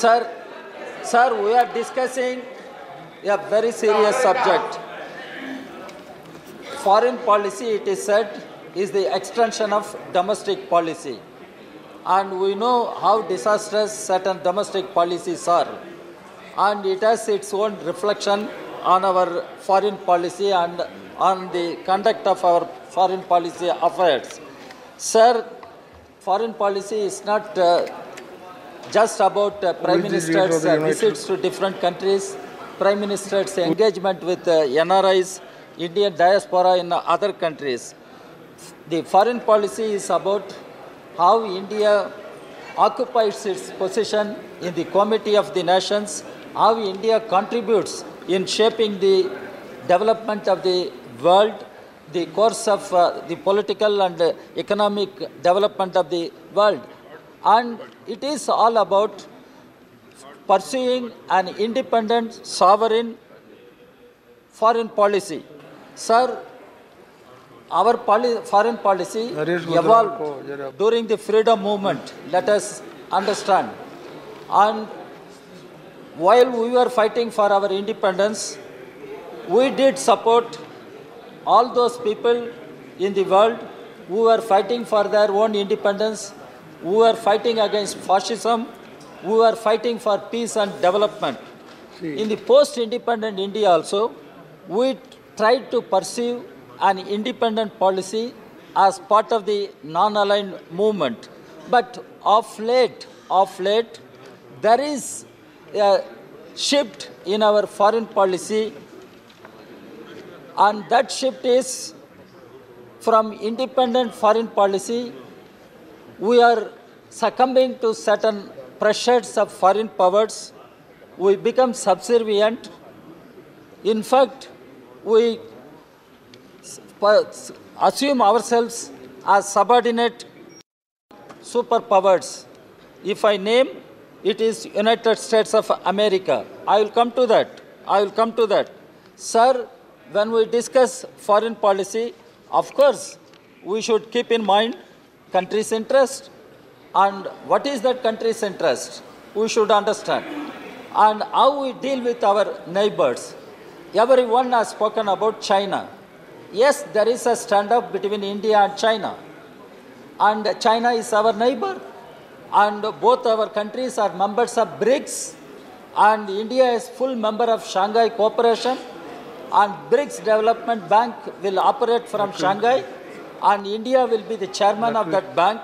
Sir, sir, we are discussing a very serious subject. Foreign policy, it is said, is the extension of domestic policy. And we know how disastrous certain domestic policies are. And it has its own reflection on our foreign policy and on the conduct of our foreign policy affairs. Sir, foreign policy is not just about Prime Minister's visits to different countries, Prime Minister's engagement with NRIs, Indian diaspora in other countries. The foreign policy is about how India occupies its position in the Committee of the Nations, how India contributes in shaping the development of the world, the course of the political and economic development of the world. And it is all about pursuing an independent, sovereign foreign policy. Sir, our foreign policy evolved during the freedom movement, let us understand. And while we were fighting for our independence, we did support all those people in the world who were fighting for their own independence, who were fighting against fascism, who were fighting for peace and development. In the post-independent India also, we tried to pursue an independent policy as part of the non-aligned movement. But of late, there is a shift in our foreign policy, and that shift is from independent foreign policy, we are succumbing to certain pressures of foreign powers. We become subservient. In fact, we assume ourselves as subordinate superpowers. If I name, it is United States of America. I will come to that. Sir, when we discuss foreign policy, of course, we should keep in mind country's interest. And what is that country's interest? We should understand. And how we deal with our neighbors. Everyone has spoken about China. Yes, there is a standoff between India and China. And China is our neighbor. And both our countries are members of BRICS. And India is full member of Shanghai Cooperation. And BRICS Development Bank will operate from Shanghai. And India will be the chairman of that bank.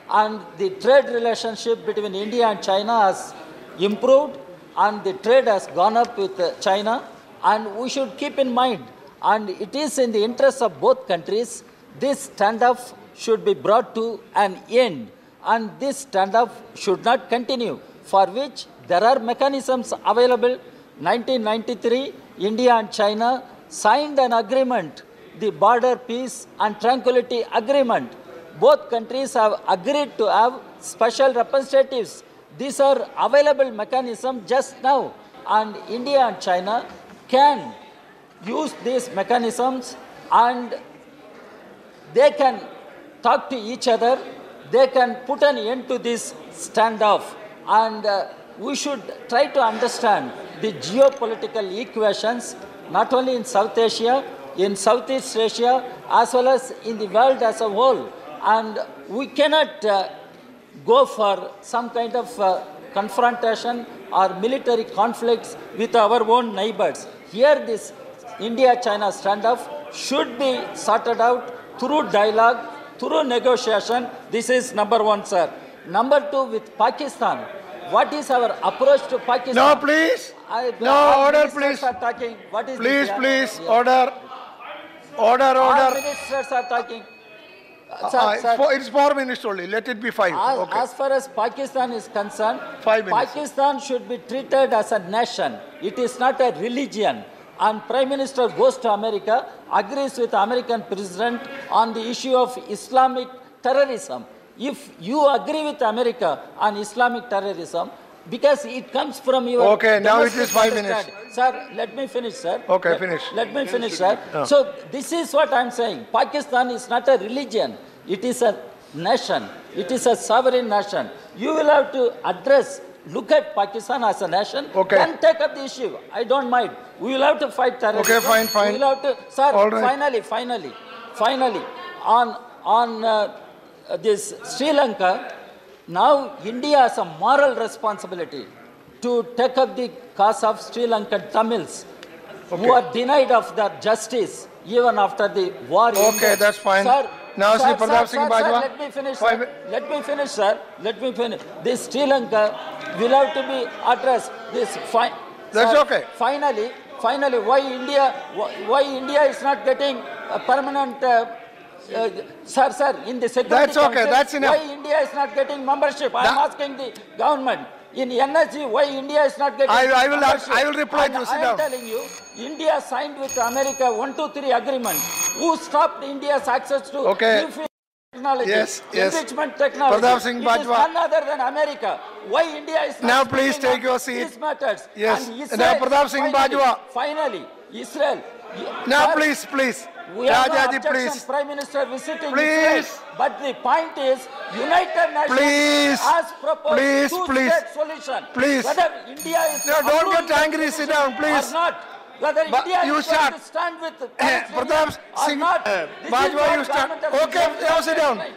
And the trade relationship between India and China has improved. And the trade has gone up with China. And we should keep in mind, and it is in the interest of both countries, this standoff should be brought to an end. And this standoff should not continue, for which there are mechanisms available. 1993, India and China signed an agreement, the Border Peace and Tranquility Agreement. Both countries have agreed to have special representatives. These are available mechanisms just now. And India and China can use these mechanisms, and they can talk to each other. They can put an end to this standoff. And we should try to understand the geopolitical equations, not only in South Asia, in Southeast Asia, as well as in the world as a whole. And we cannot go for some kind of confrontation or military conflicts with our own neighbors. Here, this India-China standoff should be sorted out through dialogue, through negotiation. This is number one, sir. Number two, with Pakistan. What is our approach to Pakistan? No, please. Order, please. Are talking. What is please, this, please, yeah. Order. All ministers are talking. Sir, it's 4 minutes only. Let it be 5. Okay. As far as Pakistan is concerned, 5 minutes. Pakistan should be treated as a nation. It is not a religion. And Prime Minister goes to America, agrees with the American President on the issue of Islamic terrorism. If you agree with America on Islamic terrorism, because it comes from your... Okay, now it is 5 minutes. Sir, let me finish, sir. Okay, finish. Let me finish, sir. So, this is what I am saying. Pakistan is not a religion. It is a nation. It is a sovereign nation. You will have to address look at Pakistan as a nation, Okay. then take up the issue. I don't mind. We will have to fight terrorism. Okay, fine, fine. We will have to, sir, All right. finally, on this Sri Lanka, now India has a moral responsibility to take up the cause of Sri Lankan Tamils who are denied of their justice even after the war. Okay, that's fine. Sir, Now, sir, Sri Pratap Singh sir, Bajwa. let me finish, sir. Let me finish, sir. Let me finish. This Sri Lanka will have to be addressed. This That's sir, okay. Finally, why India is not getting a permanent, sir, in the Security That's okay, Council, that's enough. why India is not getting membership? I am asking the government. In NSG, why India is not getting membership? I will reply to you. And Sit I down. am telling you, India signed with America 123 agreement. Who stopped India's access to nuclear technology, Yes. enrichment technology? Pratap Singh It is Bajwa. none other than America. Why India is not Now please speaking take on your seat. these matters? Yes. And Now Israel, Pratap Singh Bajwa. Finally, Israel. Now, Sir, please. we have no Rajaji, objection, please. Prime Minister visiting Please. Israel. But the point is, United Nations Please. has proposed Please, two-state solution. Please. Whether India is No, don't approving get angry. that Sit solution down, please. or not. Whether But India you is going start. to stand with Pratap or Singh not. This is Bajwa, what you start. government of Okay, India now sit down. is saying.